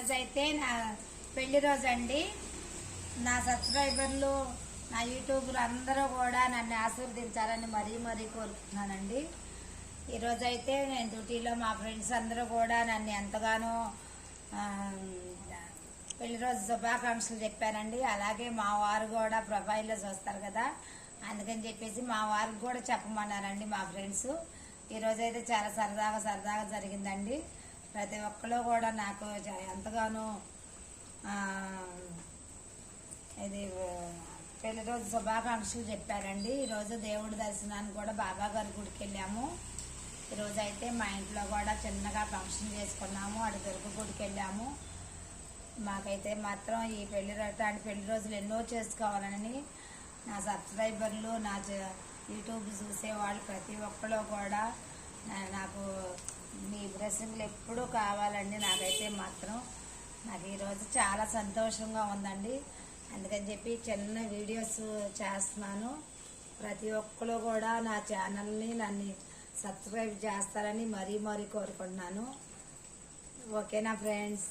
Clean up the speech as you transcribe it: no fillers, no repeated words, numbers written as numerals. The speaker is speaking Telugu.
ఈరోజు అయితే నా పెళ్లి రోజు అండి. నా సబ్స్క్రైబర్లు, నా యూట్యూబ్లు అందరూ కూడా నన్ను ఆశీర్వదించాలని మరీ మరీ కోరుకుంటున్నానండి. ఈరోజు అయితే నేను డ్యూటీలో మా ఫ్రెండ్స్ అందరూ కూడా నన్ను ఎంతగానో పెళ్లి రోజు శుభాకాంక్షలు చెప్పారండి. అలాగే మా వారు కూడా ప్రొఫైల్లో చూస్తారు కదా, అందుకని చెప్పేసి మా వారికి కూడా చెప్పమన్నారండి మా ఫ్రెండ్స్. ఈరోజు అయితే చాలా సరదాగా జరిగిందండి. ప్రతి ఒక్కరు కూడా నాకు ఎంతగానో ఇది పెళ్లి రోజు శుభాకాంక్షలు చెప్పారండి. ఈరోజు దేవుడి దర్శనానికి కూడా బాబా గారి గుడికి వెళ్ళాము. ఈరోజు అయితే మా ఇంట్లో కూడా చిన్నగా ఫంక్షన్ చేసుకున్నాము. అటు దుర్గ గుడికి వెళ్ళాము. మాకైతే మాత్రం ఈ పెళ్లి రోజులు ఎన్నో చేసుకోవాలని నా సబ్స్క్రైబర్లు, నా యూట్యూబ్ చూసేవాళ్ళు ప్రతి ఒక్కరు కూడా నాకు మీ బ్లెస్సింగ్లు ఎప్పుడూ కావాలండి. నాకైతే మాత్రం నాకు ఈరోజు చాలా సంతోషంగా ఉందండి. అందుకని చెప్పి చిన్న వీడియోస్ చేస్తున్నాను. ప్రతి ఒక్కరు కూడా నా ఛానల్ని నన్ను సబ్స్క్రైబ్ చేస్తారని మరీ కోరుకుంటున్నాను. ఓకేనా ఫ్రెండ్స్?